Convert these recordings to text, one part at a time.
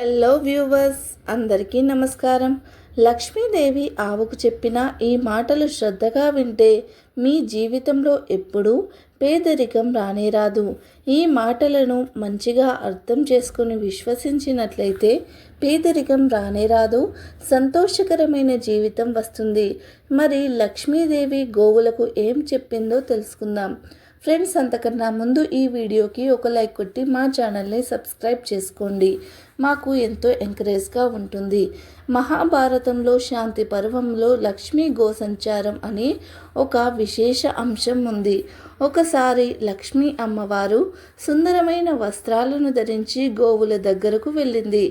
Hello viewers, అందరికీ నమస్కారం. లక్ష్మీదేవి ఆవుకు చెప్పిన ఈ మాటలు శ్రద్ధగా వింటే మీ జీవితంలో ఎప్పుడూ పేదరికం రానేరాదు. ఈ మాటలను మంచిగా అర్థం చేసుకుని విశ్వసించినట్లయితే పేదరికం రానేరాదు, సంతోషకరమైన జీవితం వస్తుంది. మరి లక్ష్మీదేవి గోవులకు ఏం చెప్పిందో తెలుసుకుందాం. ఫ్రెండ్స్, అంతకన్నా ముందు ఈ వీడియోకి ఒక లైక్ కొట్టి మా ఛానల్ని సబ్స్క్రైబ్ చేసుకోండి. మాకు ఎంతో ఎంకరేజ్గా ఉంటుంది. మహాభారతంలో శాంతి పర్వంలో లక్ష్మీ గోసంచారం అని ఒక విశేష అంశం ఉంది. ఒకసారి లక్ష్మీ అమ్మవారు సుందరమైన వస్త్రాలను ధరించి గోవుల దగ్గరకు వెళ్ళింది.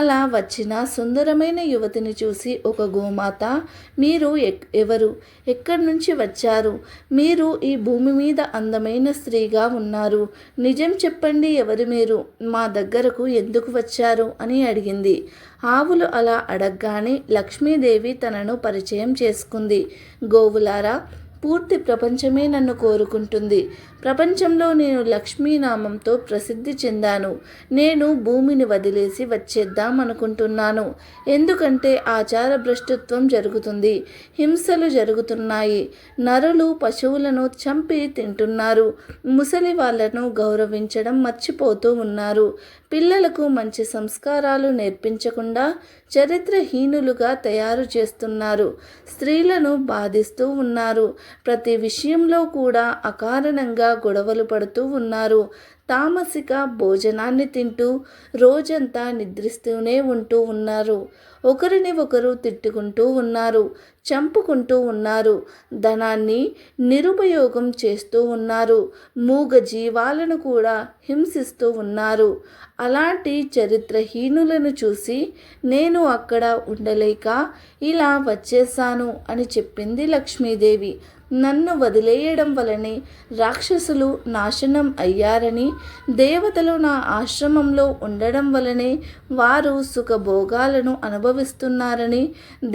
అలా వచ్చిన సుందరమైన యువతిని చూసి ఒక గోమాత, మీరు ఎవరు, ఎక్కడి నుంచి వచ్చారు, మీరు ఈ భూమి మీద అందమైన స్త్రీగా ఉన్నారు, నిజం చెప్పండి, ఎవరు మీరు, మా దగ్గరకు ఎందుకు వచ్చారు అని అడిగింది. ఆవులు అలా అడగగానే లక్ష్మీదేవి తనను పరిచయం చేసుకుంది. గోవులారా, పూర్తి ప్రపంచమే నన్ను కోరుకుంటుంది. ప్రపంచంలో నేను లక్ష్మీనామంతో ప్రసిద్ధి చెందాను. నేను భూమిని వదిలేసి వచ్చేద్దాం అనుకుంటున్నాను. ఎందుకంటే ఆచార భ్రష్టత్వం జరుగుతుంది, హింసలు జరుగుతున్నాయి, నరులు పశువులను చంపి తింటున్నారు, ముసలి వాళ్లను గౌరవించడం మర్చిపోతూ ఉన్నారు, పిల్లలకు మంచి సంస్కారాలు నేర్పించకుండా చరిత్రహీనులుగా తయారు చేస్తున్నారు, స్త్రీలను బాధిస్తూ ఉన్నారు, ప్రతి విషయంలో కూడా అకారణంగా గొడవలు పడుతూ ఉన్నారు, తామసిక భోజనాన్ని తింటూ రోజంతా నిద్రిస్తూనే ఉంటూ ఉన్నారు, ఒకరిని ఒకరు తిట్టుకుంటూ ఉన్నారు, చంపుకుంటూ ఉన్నారు, ధనాన్ని నిరుపయోగం చేస్తూ ఉన్నారు, మూగ జీవాలను కూడా హింసిస్తూ ఉన్నారు. అలాంటి చరిత్రహీనులను చూసి నేను అక్కడ ఉండలేక ఇలా వచ్చేసాను అని చెప్పింది లక్ష్మీదేవి. నన్ను వదిలేయడం వలనే రాక్షసులు నాశనం అయ్యారని, దేవతలు నా ఆశ్రమంలో ఉండడం వలనే వారు సుఖభోగాలను అనుభవిస్తున్నారని,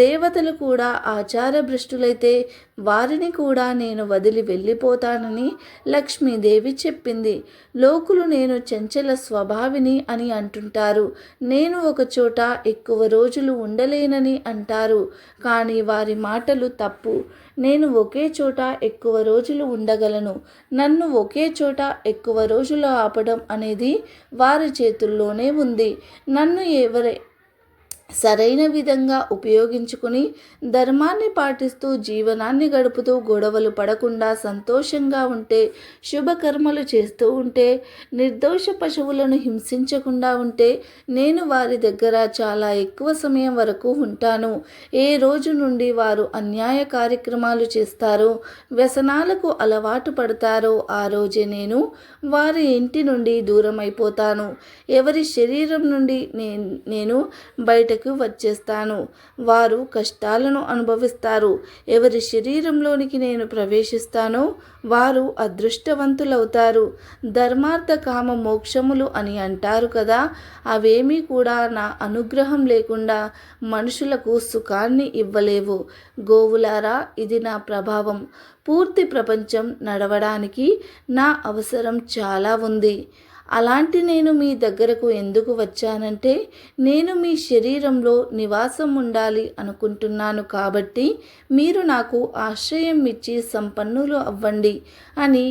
దేవతలు కూడా ఆచారభ్రష్టులైతే వారిని కూడా నేను వదిలి వెళ్ళిపోతానని లక్ష్మీదేవి చెప్పింది. లోకులు నేను చంచల స్వభావిని అని అంటుంటారు. నేను ఒక చోట ఎక్కువ రోజులు ఉండలేనని అంటారు. కానీ వారి మాటలు తప్పు. నేను ఒకే చోట ఎక్కువ రోజులు ఉండగలను. నన్ను ఒకే చోట ఎక్కువ రోజులు ఆపడం అనేది వారి చేతుల్లోనే ఉంది. నన్ను సరైన విధంగా ఉపయోగించుకుని ధర్మాన్ని పాటిస్తూ జీవనాన్ని గడుపుతూ గొడవలు పడకుండా సంతోషంగా ఉంటే, శుభకర్మలు చేస్తూ ఉంటే, నిర్దోష పశువులను హింసించకుండా ఉంటే నేను వారి దగ్గర చాలా ఎక్కువ సమయం వరకు ఉంటాను. ఏ రోజు నుండి వారు అన్యాయ కార్యక్రమాలు చేస్తారో, వ్యసనాలకు అలవాటు పడతారో ఆ రోజే నేను వారి ఇంటి నుండి దూరం అయిపోతాను. ఎవరి శరీరం నుండి నేను బయటకు వచ్చేస్తాను. వారు కష్టాలను అనుభవిస్తారు. ఎవరి శరీరంలోనికి నేను ప్రవేశిస్తానో వారు అదృష్టవంతులవుతారు. ధర్మార్థ కామ మోక్షములు అని అంటారు కదా, అవేమీ కూడా నా అనుగ్రహం లేకుండా మనుషులకు సుఖాన్ని ఇవ్వలేవు. గోవులారా, ఇది నా ప్రభావం. పూర్తి ప్రపంచం నడవడానికి నా అవసరం చాలా ఉంది. అలాంటి నేను మీ దగ్గరకు ఎందుకు వచ్చానంటే, నేను మీ శరీరంలో నివాసం ఉండాలి అనుకుంటున్నాను కాబట్టి మీరు నాకు ఆశ్రయం ఇచ్చి సంపన్నులు అవ్వండి అని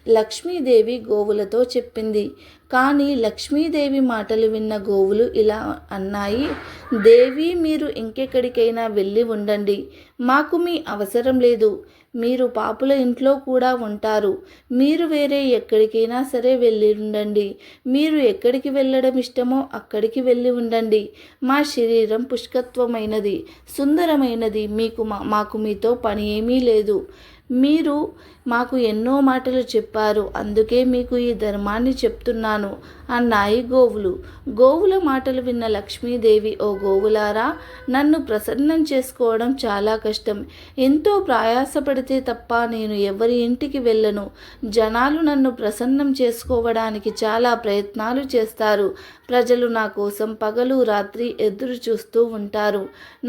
లక్ష్మీదేవి గోవులతో చెప్పింది. కానీ లక్ష్మీదేవి మాటలు విన్న గోవులు ఇలా అన్నాయి, దేవి, మీరు ఇంకెక్కడికైనా వెళ్ళి ఉండండి. మాకు మీ అవసరం లేదు. మీరు పాపుల ఇంట్లో కూడా ఉంటారు. మీరు వేరే ఎక్కడికైనా సరే వెళ్ళి ఉండండి. మీరు ఎక్కడికి వెళ్ళడం ఇష్టమో అక్కడికి వెళ్ళి ఉండండి. మా శరీరం పుష్కత్వమైనది, సుందరమైనది. మాకు మీతో పని ఏమీ లేదు. మీరు మాకు ఎన్నో మాటలు చెప్పారు, అందుకే మీకు ఈ ధర్మాన్ని చెప్తున్నాను అన్నాయి గోవులు. గోవుల మాటలు విన్న లక్ష్మీదేవి, ఓ గోవులారా, నన్ను ప్రసన్నం చేసుకోవడం చాలా కష్టం. ఎంతో ప్రయాసపడితే తప్ప నేను ఎవరి ఇంటికి వెళ్ళను. జనాలు నన్ను ప్రసన్నం చేసుకోవడానికి చాలా ప్రయత్నాలు చేస్తారు. ప్రజలు నా కోసం పగలు రాత్రి ఎదురు చూస్తూ ఉంటారు.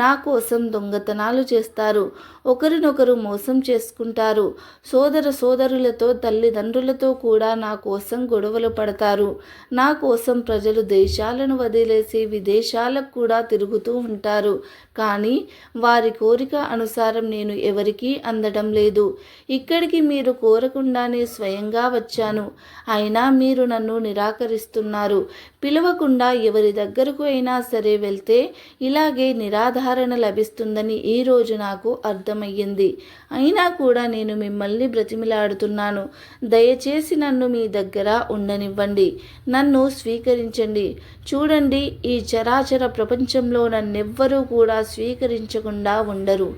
నా కోసం దొంగతనాలు చేస్తారు. ఒకరినొకరు మోసం చేసుకుంటారు. చేసుకుంటారు. సోదరులతో తల్లిదండ్రులతో కూడా నా కోసం గొడవలు పడతారు. నా కోసం ప్రజలు దేశాలను వదిలేసి విదేశాలకు కూడా తిరుగుతూ ఉంటారు. కానీ వారి కోరిక అనుసారం నేను ఎవరికీ అందడం లేదు. ఇక్కడికి మీరు కోరకుండానే స్వయంగా వచ్చాను. అయినా మీరు నన్ను నిరాకరిస్తున్నారు. పిలవకుండా ఎవరి దగ్గరకు అయినా సరే వెళ్తే ఇలాగే నిరాధారణ లభిస్తుందని ఈరోజు నాకు అర్థమయ్యింది. అయినా కూడా నేను మిమ్మల్ని బ్రతిమిలాడుతున్నాను. దయచేసి నన్ను మీ దగ్గర ఉండనివ్వండి. నన్ను స్వీకరించండి. చూడండి, ఈ చరాచర ప్రపంచంలో నన్నెవ్వరూ కూడా స్వీకరించకుండా ఉండరు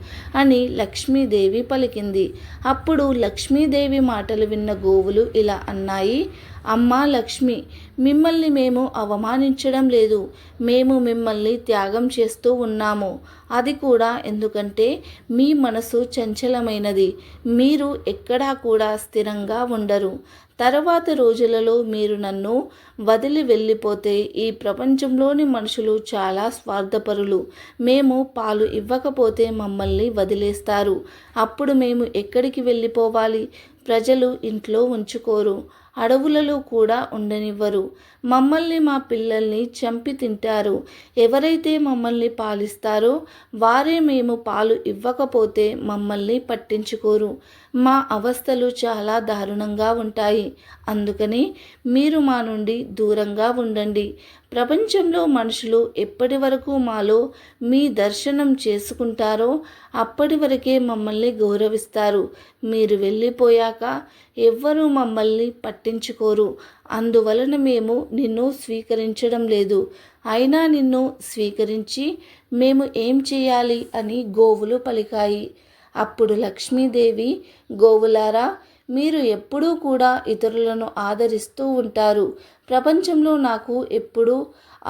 అని లక్ష్మీదేవి పలికింది. అప్పుడు లక్ష్మీదేవి మాటలు విన్న గోవులు ఇలా అన్నాయి: అమ్మా లక్ష్మి, మిమ్మల్ని మేము అవమానించడం లేదు. మేము మిమ్మల్ని త్యాగం చేస్తూ ఉన్నాము. అది కూడా ఎందుకంటే మీ మనసు చంచలమైనది. మీరు ఎక్కడా కూడా స్థిరంగా ఉండరు. తర్వాత రోజులలో మీరు నన్ను వదిలి వెళ్ళిపోతే ఈ ప్రపంచంలోని మనుషులు చాలా స్వార్థపరులు. మేము పాలు ఇవ్వకపోతే మమ్మల్ని వదిలేస్తారు. అప్పుడు మేము ఎక్కడికి వెళ్ళిపోవాలి? ప్రజలు ఇంట్లో ఉంచుకోరు, అడవులలో కూడా ఉండనివ్వరు. మమ్మల్ని, మా పిల్లల్ని చంపి తింటారు. ఎవరైతే మమ్మల్ని పాలిస్తారో వారే మేము పాలు ఇవ్వకపోతే మమ్మల్ని పట్టించుకోరు. మా అవస్థలు చాలా దారుణంగా ఉంటాయి. అందుకని మీరు మా నుండి దూరంగా ఉండండి. ప్రపంచంలో మనుషులు ఎప్పటి వరకు మాలో మీ దర్శనం చేసుకుంటారో అప్పటి వరకే మమ్మల్ని గౌరవిస్తారు. మీరు వెళ్ళిపోయాక ఎవ్వరూ మమ్మల్ని పట్టించుకోరు. అందువలన మేము నిన్ను స్వీకరించడం లేదు. అయినా నిన్ను స్వీకరించి మేము ఏం చేయాలి అని గోవులు పలికాయి. అప్పుడు లక్ష్మీదేవి, గోవులారా, మీరు ఎప్పుడూ కూడా ఇతరులను ఆదరిస్తూ ఉంటారు. ప్రపంచంలో నాకు ఎప్పుడూ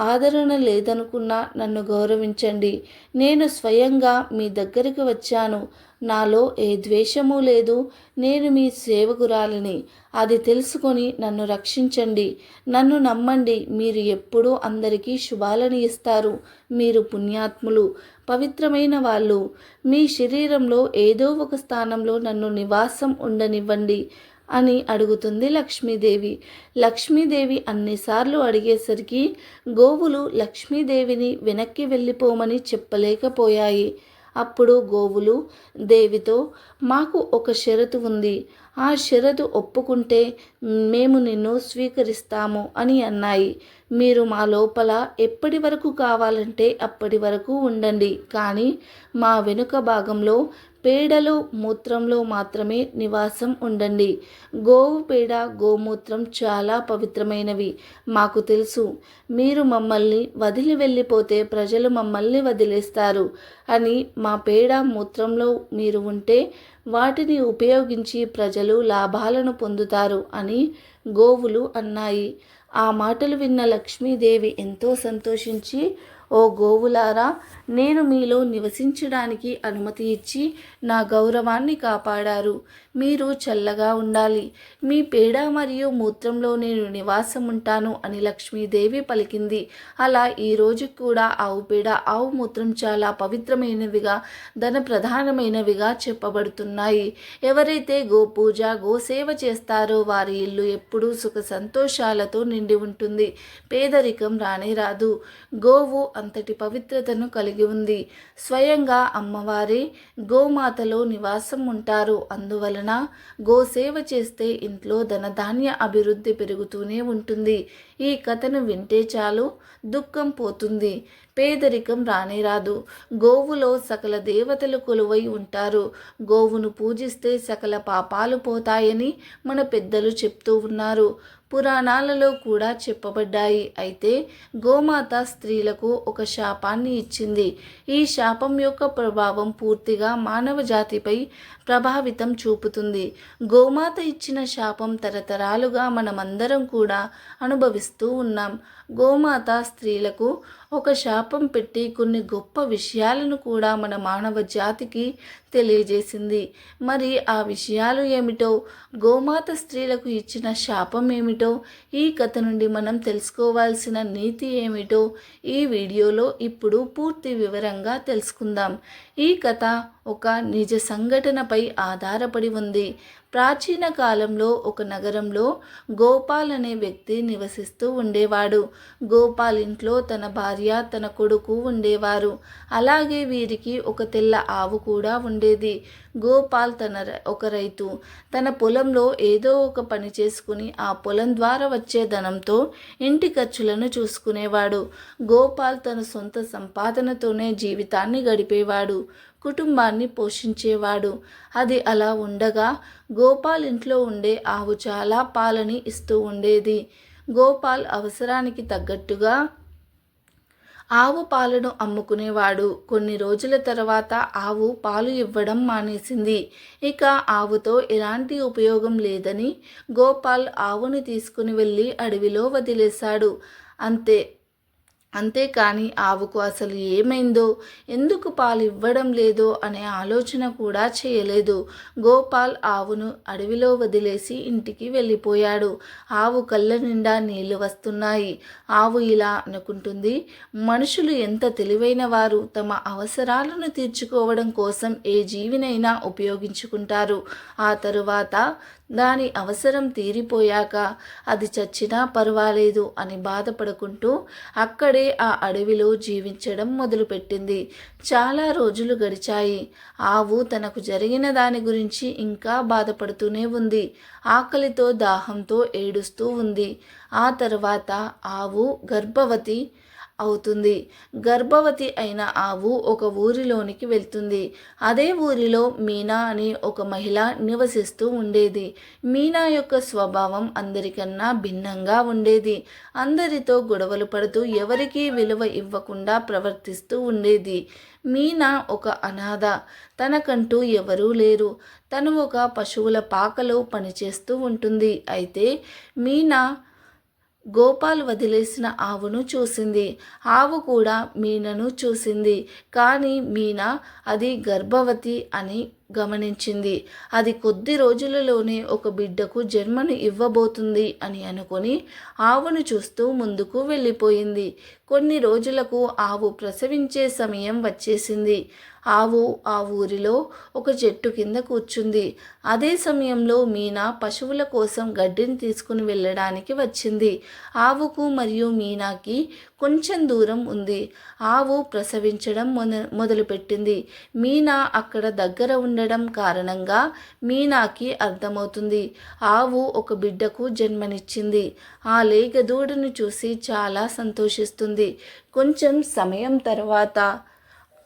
ఆదరణ లేదనుకున్నా నన్ను గౌరవించండి. నేను స్వయంగా మీ దగ్గరికి వచ్చాను. నాలో ఏ ద్వేషము లేదు. నేను మీ సేవకురాలిని. అది తెలుసుకొని నన్ను రక్షించండి. నన్ను నమ్మండి. మీరు ఎప్పుడూ అందరికీ శుభాలను ఇస్తారు. మీరు పుణ్యాత్ములు, పవిత్రమైన వాళ్ళు. మీ శరీరంలో ఏదో ఒక స్థానంలో నన్ను నివాసం ఉండనివ్వండి అని అడుగుతుంది లక్ష్మీదేవి. లక్ష్మీదేవి అన్నిసార్లు అడిగేసరికి గోవులు లక్ష్మీదేవిని వెనక్కి వెళ్ళిపోమని చెప్పలేకపోయాయి. అప్పుడు గోవులు దేవితో, మాకు ఒక షరతు ఉంది. ఆ షరతు ఒప్పుకుంటే మేము నిన్ను స్వీకరిస్తాము అని అన్నాయి. మీరు మా లోపల ఎప్పటి వరకు కావాలంటే అప్పటి వరకు ఉండండి. కానీ మా వెనుక భాగంలో పేడలో, మూత్రంలో మాత్రమే నివాసం ఉండండి. గోవు పేడ, గోమూత్రం చాలా పవిత్రమైనవి. మాకు తెలుసు. మీరు మమ్మల్ని వదిలి వెళ్ళిపోతే ప్రజలు మమ్మల్ని వదిలేస్తారు అని. మా పేడ, మూత్రంలో మీరు ఉంటే వాటిని ఉపయోగించి ప్రజలు లాభాలను పొందుతారు అని గోవులు అన్నాయి. ఆ మాటలు విన్న లక్ష్మీదేవి ఎంతో సంతోషించి, ఓ గోవులారా, నేను మీలో నివసించడానికి అనుమతి ఇచ్చి నా గౌరవాన్ని కాపాడారు. మీరు చల్లగా ఉండాలి. మీ పేడ మరియు మూత్రంలో నేను నివాసం ఉంటాను అని లక్ష్మీదేవి పలికింది. అలా ఈరోజు కూడా ఆవు పేడ, ఆవు మూత్రం చాలా పవిత్రమైనవిగా, ధన ప్రధానమైనవిగా చెప్పబడుతున్నాయి. ఎవరైతే గోపూజ, గోసేవ చేస్తారో వారి ఇల్లు ఎప్పుడూ సుఖ సంతోషాలతో నిండి ఉంటుంది. పేదరికం రానే రాదు. గోవు అంతటి పవిత్రతను కలిగి ఉంది. స్వయంగా అమ్మవారే గోమాతలో నివాసం ఉంటారు. అందువలన గోసేవ చేస్తే ఇంట్లో ధనధాన్య అభివృద్ధి పెరుగుతూనే ఉంటుంది. ఈ కథను వింటే చాలు, దుఃఖం పోతుంది, పేదరికం రానే రాదు. గోవులో సకల దేవతలు కొలువై ఉంటారు. గోవును పూజిస్తే సకల పాపాలు పోతాయని మన పెద్దలు చెప్తూ ఉన్నారు. పురాణాలలో కూడా చెప్పబడ్డాయి. అయితే గోమాత స్త్రీలకు ఒక శాపాన్ని ఇచ్చింది. ఈ శాపం యొక్క ప్రభావం పూర్తిగా మానవ జాతిపై ప్రభావితం చూపుతుంది. గోమాత ఇచ్చిన శాపం తరతరాలుగా మనమందరం కూడా అనుభవిస్తూ ఉన్నాం. గోమాత స్త్రీలకు ఒక శాపం పెట్టి కొన్ని గొప్ప విషయాలను కూడా మన మానవ జాతికి తెలియజేసింది. మరి ఆ విషయాలు ఏమిటో, గోమాత స్త్రీలకు ఇచ్చిన శాపం ఏమిటో ఏమిటో, ఈ కథ నుండి మనం తెలుసుకోవాల్సిన నీతి ఏమిటో ఈ వీడియోలో ఇప్పుడు పూర్తి వివరంగా తెలుసుకుందాం. ఈ కథ ఒక నిజ సంఘటనపై ఆధారపడి ఉంది. ప్రాచీన కాలంలో ఒక నగరంలో గోపాల్ అనే వ్యక్తి నివసిస్తూ ఉండేవాడు. గోపాల్ ఇంట్లో తన భార్య, తన కొడుకు ఉండేవారు. అలాగే వీరికి ఒక తెల్ల ఆవు కూడా ఉండేది. గోపాల్ ఒక రైతు. తన పొలంలో ఏదో ఒక పని చేసుకుని ఆ పొలం ద్వారా వచ్చే ధనంతో ఇంటి ఖర్చులను చూసుకునేవాడు. గోపాల్ తన సొంత సంపాదనతోనే జీవితాన్ని గడిపేవాడు, కుటుంబాన్ని పోషించేవాడు. అది అలా ఉండగా గోపాల్ ఇంట్లో ఉండే ఆవు చాలా పాలని ఇస్తూ ఉండేది. గోపాల్ అవసరానికి తగ్గట్టుగా ఆవు పాలను అమ్ముకునేవాడు. కొన్ని రోజుల తర్వాత ఆవు పాలు ఇవ్వడం మానేసింది. ఇక ఆవుతో ఎలాంటి ఉపయోగం లేదని గోపాల్ ఆవుని తీసుకుని వెళ్ళి అడవిలో వదిలేశాడు. అంతేకాని ఆవుకు అసలు ఏమైందో, ఎందుకు పాలు ఇవ్వడం లేదో అనే ఆలోచన కూడా చేయలేదు. గోపాల్ ఆవును అడవిలో వదిలేసి ఇంటికి వెళ్ళిపోయాడు. ఆవు కళ్ళ నిండా నీళ్లు వస్తున్నాయి. ఆవు ఇలా అనుకుంటుంది, మనుషులు ఎంత తెలివైన వారు, తమ అవసరాలను తీర్చుకోవడం కోసం ఏ జీవినైనా ఉపయోగించుకుంటారు. ఆ తరువాత దాని అవసరం తీరిపోయాక అది చచ్చినా పర్వాలేదు అని బాధపడుకుంటూ అక్కడే ఆ అడవిలో జీవించడం మొదలుపెట్టింది. చాలా రోజులు గడిచాయి. ఆవు తనకు జరిగిన దాని గురించి ఇంకా బాధపడుతూనే ఉంది. ఆకలితో, దాహంతో ఏడుస్తూ ఉంది. ఆ తర్వాత ఆవు గర్భవతి అవుతుంది. గర్భవతి అయిన ఆవు ఒక ఊరిలోనికి వెళ్తుంది. అదే ఊరిలో మీనా అని ఒక మహిళ నివసిస్తూ ఉండేది. మీనా యొక్క స్వభావం అందరికన్నా భిన్నంగా ఉండేది. అందరితో గొడవలు పడుతూ ఎవరికీ విలువ ఇవ్వకుండా ప్రవర్తిస్తూ ఉండేది. మీనా ఒక అనాథ. తనకంటూ ఎవరూ లేరు. తను ఒక పశువుల పాకలో పనిచేస్తూ ఉంటుంది. అయితే మీనా గోపాల్ వదిలేసిన ఆవును చూసింది. ఆవు కూడా మీనను చూసింది. కానీ మీనా అది గర్భవతి అని గమనించింది. అది కొద్ది రోజులలోనే ఒక బిడ్డకు జన్మను ఇవ్వబోతుంది అని అనుకొని ఆవును చూస్తూ ముందుకు వెళ్ళిపోయింది. కొన్ని రోజులకు ఆవు ప్రసవించే సమయం వచ్చేసింది. ఆవు ఆ ఊరిలో ఒక చెట్టు కింద కూర్చుంది. అదే సమయంలో మీనా పశువుల కోసం గడ్డిని తీసుకుని వెళ్ళడానికి వచ్చింది. ఆవుకు మరియు మీనాకి కొంచెం దూరం ఉంది. ఆవు ప్రసవించడం మొదలుపెట్టింది. మీనా అక్కడ దగ్గర ఉండడం కారణంగా మీనాకి అర్థమవుతుంది, ఆవు ఒక బిడ్డకు జన్మనిచ్చింది. ఆ లేగ దూడను చూసి చాలా సంతోషిస్తుంది. కొంచెం సమయం తర్వాత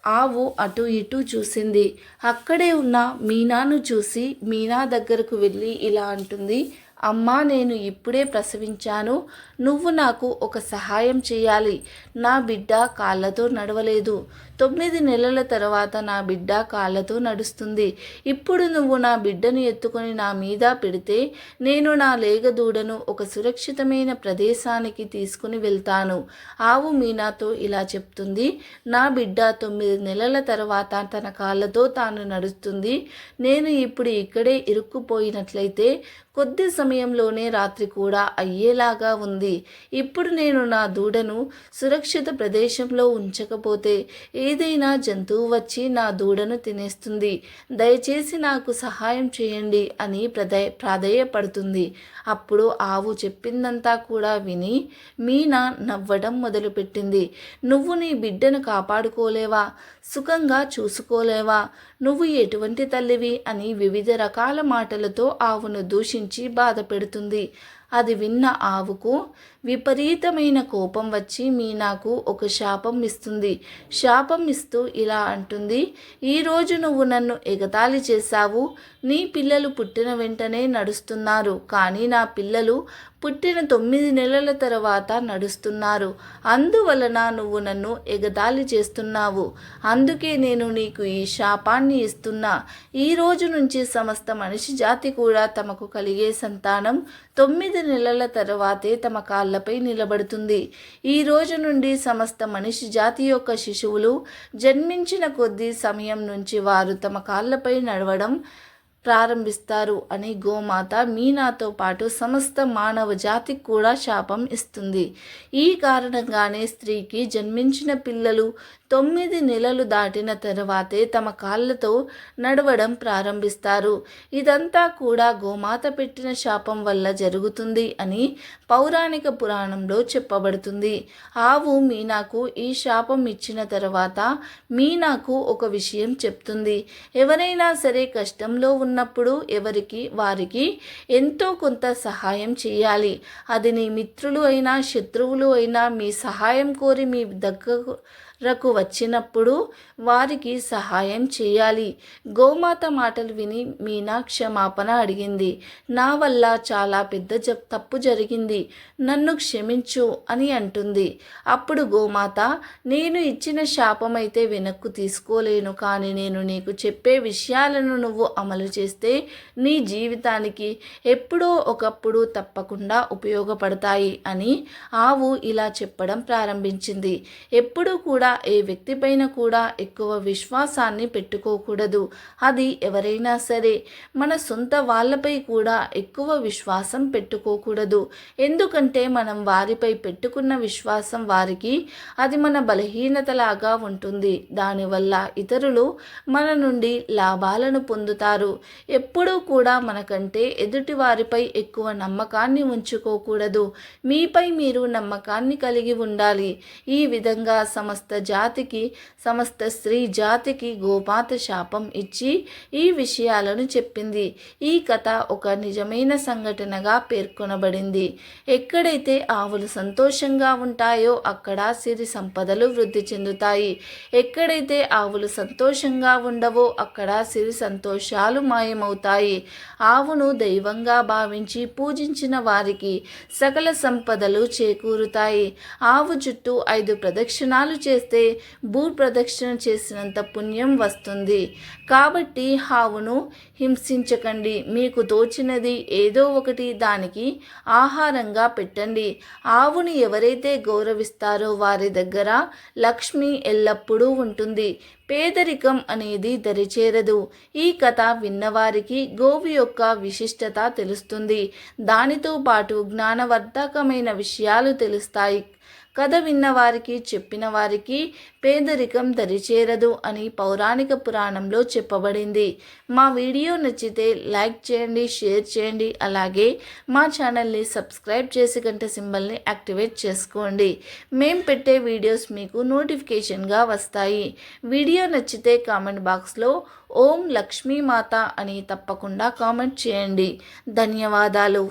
ఆవు అటు ఇటు చూసింది. అక్కడే ఉన్న మీనాను చూసి మీనా దగ్గరకు వెళ్ళి ఇలా అంటుంది, అమ్మా, నేను ఇప్పుడే ప్రసవించాను. నువ్వు నాకు ఒక సహాయం చేయాలి. నా బిడ్డ కాళ్ళతో నడవలేదు. 9 నెలల తర్వాత నా బిడ్డ కాళ్ళతో నడుస్తుంది. ఇప్పుడు నువ్వు నా బిడ్డను ఎత్తుకొని నా మీద పెడితే నేను నా లేగదూడను ఒక సురక్షితమైన ప్రదేశానికి తీసుకుని వెళ్తాను. ఆవు మీనాతో ఇలా చెప్తుంది, నా బిడ్డ 9 నెలల తర్వాత తన కాళ్ళతో తాను నడుస్తుంది. నేను ఇప్పుడు ఇక్కడే ఇరుక్కుపోయినట్లయితే కొద్ది సమయంలోనే రాత్రి కూడా అయ్యేలాగా ఉంది. ఇప్పుడు నేను నా దూడను సురక్షిత ప్రదేశంలో ఉంచకపోతే ఏదైనా జంతువు వచ్చి నా దూడను తినేస్తుంది. దయచేసి నాకు సహాయం చేయండి అని ప్రాధేయపడుతుంది. అప్పుడు ఆవు చెప్పిందంతా కూడా విని మీనా నవ్వడం మొదలుపెట్టింది. నువ్వు నీ బిడ్డను కాపాడుకోలేవా? సుఖంగా చూసుకోలేవా? నువ్వు ఎటువంటి తల్లివి అని వివిధ రకాల మాటలతో ఆవును దూషించి బాధ పెడుతుంది. అది విన్న ఆవుకు విపరీతమైన కోపం వచ్చి మీనాకు ఒక శాపం ఇస్తుంది. శాపం ఇస్తూ ఇలా అంటుంది, ఈరోజు నువ్వు నన్ను ఎగతాళి చేశావు. నీ పిల్లలు పుట్టిన వెంటనే నడుస్తున్నారు, కానీ నా పిల్లలు పుట్టిన 9 నెలల తర్వాత నడుస్తున్నారు. అందువలన నువ్వు నన్ను ఎగతాళి చేస్తున్నావు. అందుకే నేను నీకు ఈ శాపాన్ని ఇస్తున్నా. ఈ రోజు నుంచి సమస్త మనిషి జాతి కూడా తమకు కలిగే సంతానం 9 నెలల తర్వాతే తమ కాళ్ళపై నిలబడుతుంది. ఈ రోజు నుండి సమస్త మనిషి జాతి యొక్క శిశువులు జన్మించిన కొద్ది సమయం నుంచి వారు తమ కాళ్ళపై నడవడం ప్రారంభిస్తారు అని గోమాత మీనాతో పాటు సమస్త మానవ జాతికి కూడా శాపం ఇస్తుంది. ఈ కారణంగానే స్త్రీకి జన్మించిన పిల్లలు 9 నెలలు దాటిన తర్వాతే తమ కాళ్ళతో నడవడం ప్రారంభిస్తారు. ఇదంతా కూడా గోమాత పెట్టిన శాపం వల్ల జరుగుతుంది అని పౌరాణిక పురాణంలో చెప్పబడుతుంది. ఆవు మీనాకు ఈ శాపం ఇచ్చిన తర్వాత మీనాకు ఒక విషయం చెప్తుంది. ఎవరైనా సరే కష్టంలో ఉన్నప్పుడు వారికి ఎంతో కొంత సహాయం చేయాలి. అది నీ మిత్రులు అయినా శత్రువులు అయినా మీ సహాయం కోరి మీ దగ్గరకు వచ్చినప్పుడు వారికి సహాయం చేయాలి. గోమాత మాటలు విని మీనా క్షమాపణ అడిగింది. నా వల్ల చాలా పెద్ద తప్పు జరిగింది, నన్ను క్షమించు అని అంటుంది. అప్పుడు గోమాత, నేను ఇచ్చిన శాపమైతే వెనక్కు తీసుకోలేను, కానీ నేను నీకు చెప్పే విషయాలను నువ్వు అమలు చేస్తే నీ జీవితానికి ఎప్పుడో ఒకప్పుడు తప్పకుండా ఉపయోగపడతాయి అని ఆవు ఇలా చెప్పడం ప్రారంభించింది. ఎప్పుడూ కూడా ఏ వ్యక్తిపైన కూడా ఎక్కువ విశ్వాసాన్ని పెట్టుకోకూడదు. అది ఎవరైనా సరే, మన సొంత వాళ్ళపై కూడా ఎక్కువ విశ్వాసం పెట్టుకోకూడదు. ఎందుకంటే మనం వారిపై పెట్టుకున్న విశ్వాసం వారికి అది మన బలహీనతలాగా ఉంటుంది. దానివల్ల ఇతరులు మన నుండి లాభాలను పొందుతారు. ఎప్పుడూ కూడా మనకంటే ఎదుటి వారిపై ఎక్కువ నమ్మకాన్ని ఉంచుకోకూడదు. మీపై మీరు నమ్మకాన్ని కలిగి ఉండాలి. ఈ విధంగా సమస్త స్త్రీ జాతికి గోమాత శాపం ఇచ్చి ఈ విషయాలను చెప్పింది. ఈ కథ ఒక నిజమైన సంఘటనగా పేర్కొనబడింది. ఎక్కడైతే ఆవులు సంతోషంగా ఉంటాయో అక్కడ సిరి సంపదలు వృద్ధి చెందుతాయి. ఎక్కడైతే ఆవులు సంతోషంగా ఉండవో అక్కడ సిరి సంతోషాలు మాయమవుతాయి. ఆవును దైవంగా భావించి పూజించిన వారికి సకల సంపదలు చేకూరుతాయి. ఆవు చుట్టూ 5 ప్రదక్షిణాలు చేస్తే భూ ప్రదక్షిణ చేసినంత పుణ్యం వస్తుంది. కాబట్టి ఆవును హింసించకండి. మీకు తోచినది ఏదో ఒకటి దానికి ఆహారంగా పెట్టండి. ఆవుని ఎవరైతే గౌరవిస్తారో వారి దగ్గర లక్ష్మి ఎల్లప్పుడూ ఉంటుంది. పేదరికం అనేది దరిచేరదు. ఈ కథ విన్నవారికి గోవు యొక్క విశిష్టత తెలుస్తుంది. దానితో పాటు జ్ఞానవర్ధకమైన విషయాలు తెలుస్తాయి. కథ విన్నవారికి చెప్పిన వారికి పేదరికం దరిచేరదు అని పౌరాణిక పురాణంలో చెప్పబడింది. మా వీడియో నచ్చితే లైక్ చేయండి, షేర్ చేయండి. అలాగే మా ఛానల్ని సబ్స్క్రైబ్ చేసి గంట సింబల్ని యాక్టివేట్ చేసుకోండి. మేము పెట్టే వీడియోస్ మీకు నోటిఫికేషన్గా వస్తాయి. వీడియో నచ్చితే కామెంట్ బాక్స్లో ఓం లక్ష్మీమాత అని తప్పకుండా కామెంట్ చేయండి. ధన్యవాదాలు.